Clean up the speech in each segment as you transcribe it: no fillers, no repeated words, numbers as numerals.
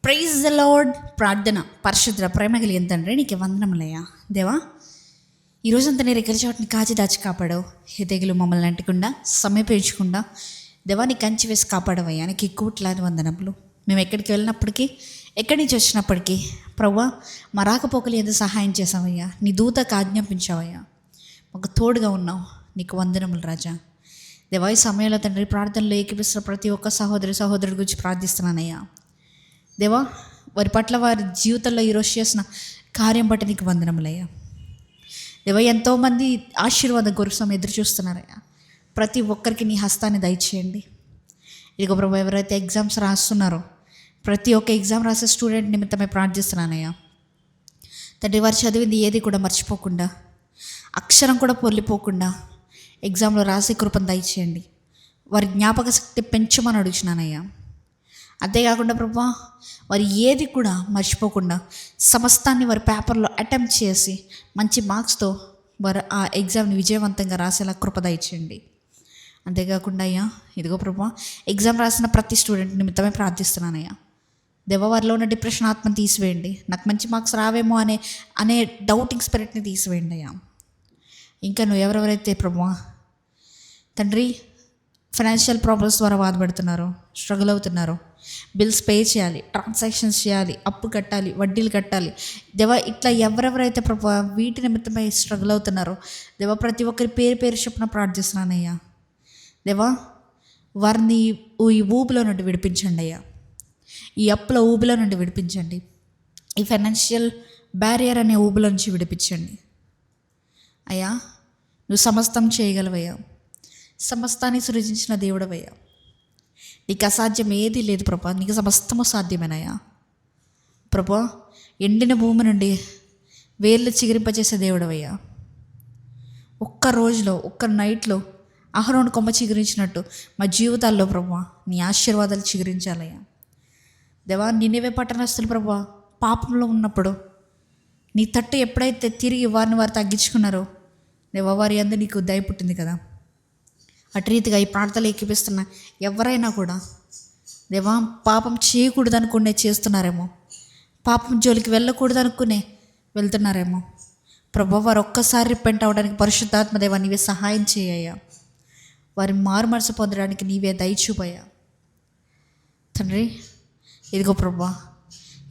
Praise the lord. ప్రార్థన. పరిశుద్ధ ప్రేమ కలిగిన తండ్రి, నీకు వందనములయ్యా. దేవా, ఈరోజంతా నీ రెక్కల చోటుని కాచి దాచి కాపాడావు. ఏ తెగులు మమ్మల్ని అంటకుండా సమీపించకుండా దేవా నీ కంచి వేసి కాపాడవయ్యా. నీకు కోట్లాది వందనములు. మేము ఎక్కడికి వెళ్ళినప్పటికీ, ఎక్కడి నుంచి వచ్చినప్పటికీ ప్రభువా మా రాకపోకలు ఎంత సహాయం చేసావయ్యా. నీ దూతకు ఆజ్ఞాపించావయ్యా. మాకు తోడుగా ఉన్నావు. నీకు వందనములు రాజా. దేవా ఈ సమయంలో తండ్రి ప్రార్థనలో ఏకీపిస్తున్న ప్రతి ఒక్క సహోదరుడి గురించి ప్రార్థిస్తున్నానయ్యా. దేవా వారి పట్ల వారి జీవితంలో ఈరోజు చేసిన కార్యం బట్టి నీకు వందనములయ్యా. దేవా ఎంతోమంది ఆశీర్వాదం కోసం ఎదురు చూస్తున్నారయ్యా. ప్రతి ఒక్కరికి నీ హస్తాన్ని దయచేయండి. ఇదిగో ప్రభు, ఎవరైతే ఎగ్జామ్స్ రాస్తున్నారో ప్రతి ఒక్క ఎగ్జామ్ రాసే స్టూడెంట్ నిమిత్తమే ప్రార్థిస్తున్నానయ్యా. తండ్రి వారు చదివింది ఏది కూడా మర్చిపోకుండా, అక్షరం కూడా పొల్లిపోకుండా ఎగ్జామ్లో రాసే కృపను దయచేయండి. వారి జ్ఞాపక శక్తి పెంచమని అడుగుతున్నానయ్యా. అంతేకాకుండా ప్రభా వారు ఏది కూడా మర్చిపోకుండా సమస్తాన్ని వారి పేపర్లో అటెంప్ట్ చేసి మంచి మార్క్స్తో వారు ఆ ఎగ్జామ్ని విజయవంతంగా రాసేలా కృప దయచేయండి. అంతేకాకుండా అయ్యా ఇదిగో ప్రభా ఎగ్జామ్ రాసిన ప్రతి స్టూడెంట్ నిమిత్తమే ప్రార్థిస్తున్నానయ్యా. దేవా వారిలో ఉన్న డిప్రెషన్ ఆత్మని తీసివేయండి. నాకు మంచి మార్క్స్ రావేమో అనే డౌటింగ్ స్పిరిట్ని తీసివేయండి అయ్యా. ఇంకా నువ్వు ఎవరెవరైతే ప్రభా తండ్రి ఫైనాన్షియల్ ప్రాబ్లమ్స్ ద్వారా బాధపడుతున్నారో, స్ట్రగుల్ అవుతున్నారో, బిల్స్ పే చేయాలి, ట్రాన్సాక్షన్స్ చేయాలి, అప్పు కట్టాలి, వడ్డీలు కట్టాలి, దేవా ఇట్లా ఎవరెవరైతే ప్రభా వీటి నిమిత్తమై స్ట్రగుల్ అవుతున్నారో దేవా ప్రతి ఒక్కరి పేరు చొప్పున ప్రార్థిస్తున్నానయ్యా. దేవా వారిని ఈ ఊబిలో నుండి విడిపించండి అయ్యా. ఈ అప్పుల ఊబిలో నుండి విడిపించండి. ఈ ఫైనాన్షియల్ బ్యారియర్ అనే ఊబిలో నుంచి విడిపించండి అయ్యా. నువ్వు సమస్తం చేయగలవయ్యా. సమస్తాన్ని సృజించిన దేవుడవయ్యా. నీకు అసాధ్యం ఏదీ లేదు ప్రభా. నీకు సమస్తము సాధ్యమేనయ్యా. ప్రభా ఎండిన భూమి నుండి వేర్లు చిగురింపజేసే దేవుడవయ్యా. ఒక్క రోజులో, ఒక్క నైట్లో అహరోను కొమ్మ చిగురించినట్టు మా జీవితాల్లో ప్రభా నీ ఆశీర్వాదాలు చిగురించాలయ్యా. దేవా నినివే పట్టణస్తులు ప్రభా పాపంలో ఉన్నప్పుడు నీ తట్టు ఎప్పుడైతే తిరిగి వారు తగ్గించుకున్నారో దేవా వారి అందు నీకు దయ పుట్టింది కదా. అటు రీతిగా ఈ ప్రార్థనలు ఎక్కిపిస్తున్న ఎవరైనా కూడా దేవా పాపం చేయకూడదు అనుకునే చేస్తున్నారేమో, పాపం జోలికి వెళ్ళకూడదు అనుకునే వెళ్తున్నారేమో ప్రభా వారు ఒక్కసారి రిపెంట్ అవ్వడానికి పరిశుద్ధాత్మ దేవా నీవే సహాయం చేయ్యా. వారి మారు మనసు పొందడానికి నీవే దయచూపయ్యా తండ్రి. ఇదిగో ప్రభా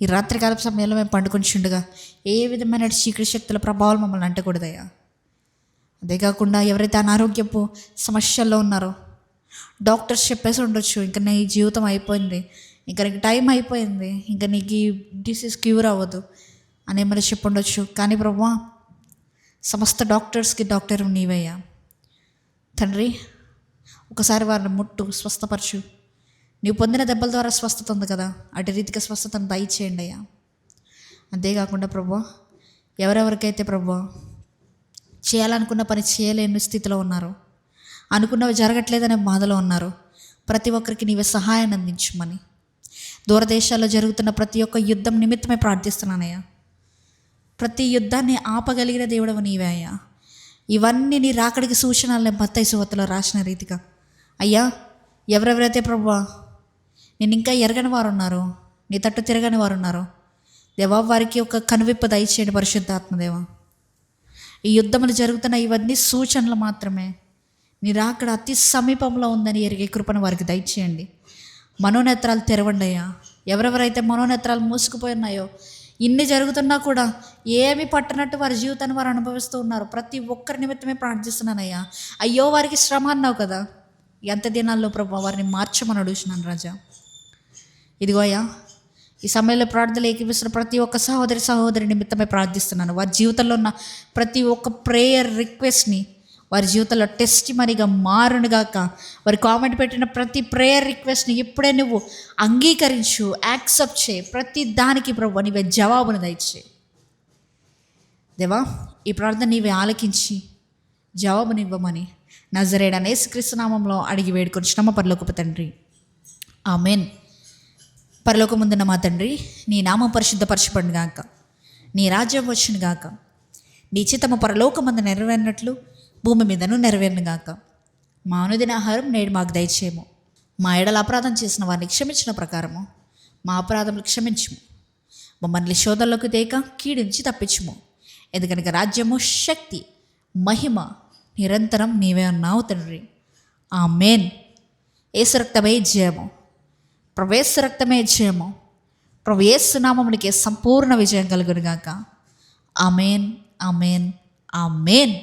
ఈ రాత్రికాల సమయంలో మేము పండుకొని చుండగా ఏ విధమైన చీకటి శక్తుల ప్రభావాలు మమ్మల్ని అంటకూడదయ్యా. అంతేకాకుండా ఎవరైతే అనారోగ్యపు సమస్యల్లో ఉన్నారో డాక్టర్స్ చెప్పేసి ఉండొచ్చు, ఇంకా నీ జీవితం అయిపోయింది, ఇంకా నీకు టైం అయిపోయింది, ఇంకా నీకు ఈ డిసీజ్ క్యూర్ అవ్వదు అని ఏమైనా చెప్పుండొచ్చు. కానీ ప్రభా సమస్త డాక్టర్స్కి డాక్టర్ నీవయ్యా తండ్రి. ఒకసారి వారిని ముట్టు, స్వస్థపరచు. నీవు పొందిన దెబ్బల ద్వారా స్వస్థత ఉంది కదా, అటు రీతిగా స్వస్థతను దయచేయండి అయ్యా. అంతేకాకుండా ప్రభా ఎవరెవరికైతే ప్రభా చేయాలనుకున్న పని చేయలేని స్థితిలో ఉన్నారు, అనుకున్నవి జరగట్లేదనే బాధలో ఉన్నారు, ప్రతి ఒక్కరికి నీవే సహాయాన్ని అందించమని, దూరదేశాల్లో జరుగుతున్న ప్రతి ఒక్క యుద్ధం నిమిత్తమే ప్రార్థిస్తున్నానయ్యా. ప్రతి యుద్ధాన్ని ఆపగలిగిన దేవుడవు నీవే అయ్యా. ఇవన్నీ నీ రాకడికి సూచనలనే మత్తయి సువార్తలో రాసిన రీతిగా అయ్యా ఎవరెవరైతే ప్రభా నేను ఇంకా ఎరగని వారు ఉన్నారో, నీ తట్టు తిరగని వారు ఉన్నారో దేవా వారికి ఒక కనువిప్పు దయచేయండి పరిశుద్ధాత్మదేవా. ఈ యుద్ధములు జరుగుతున్న ఇవన్నీ సూచనలు మాత్రమే. నీ రాకడ అతి సమీపంలో ఉందని ఎరిగే కృపను వారికి దయచేయండి. మనోనేత్రాలు తెరవండి అయ్యా. ఎవరెవరైతే మనోనేత్రాలు మూసుకుపోయి ఉన్నాయో, ఇన్ని జరుగుతున్నా కూడా ఏమి పట్టనట్టు వారి జీవితాన్ని వారు అనుభవిస్తూ ఉన్నారు, ప్రతి ఒక్కరి నిమిత్తమే ప్రార్థిస్తున్నానయ్యా. అయ్యో వారికి శ్రమ అన్నావు కదా, ఎంత దినాల్లో ప్రభా వారిని మార్చమని అడుగుతున్నాను రాజా. ఇదిగో అయ్యా ఈ సమయంలో ప్రార్థనలు ఏకీపిస్తున్న ప్రతి ఒక్క సహోదరి నిమిత్తమే ప్రార్థిస్తున్నాను. వారి జీవితంలో ఉన్న ప్రతి ఒక్క ప్రేయర్ రిక్వెస్ట్ని వారి జీవితంలో టెస్ట్ మనీగా మారునుగాక. వారి కామెంట్ పెట్టిన ప్రతి ప్రేయర్ రిక్వెస్ట్ని ఇప్పుడే నువ్వు అంగీకరించు, యాక్సెప్ట్ చేయి. ప్రతి దానికి ప్రభు నీవే జవాబును దయచే దేవా. ఈ ప్రార్థన నీవే ఆలకించి జవాబునివ్వమని నజరేయుడైన యేసుక్రీస్తు నామములో అడిగి వేడుకొనిచున్నాము పరలోకపు తండ్రి, ఆమేన్. పరలోకముందున్న మా తండ్రి, నీ నామం పరిశుద్ధపరచబడును గాక, నీ రాజ్యం వచ్చును గాక, నీ చిత్తము పరలోకమందు నెరవేరినట్లు భూమి మీదను నెరవేరును గాక. మా అనుదిన ఆహారం నేడు మాకు దయచేయము. మా ఎడల అపరాధం చేసిన వారిని క్షమించిన ప్రకారము మా అపరాధములు క్షమించుము, మమ్మల్ని శోధనలోకి తేక కీడు నుంచి తప్పించుము. ఎందుకనగా రాజ్యము, శక్తి, మహిమ నిరంతరం నీవే అన్నావు తండ్రి. ఆమేన్. యేసు రక్తమే జయము, ప్రభు యేసు రక్తమే జయము. ప్రభు యేసు నామమునికి సంపూర్ణ విజయం కలుగును గాక. ఆమేన్, ఆమేన్, ఆమేన్.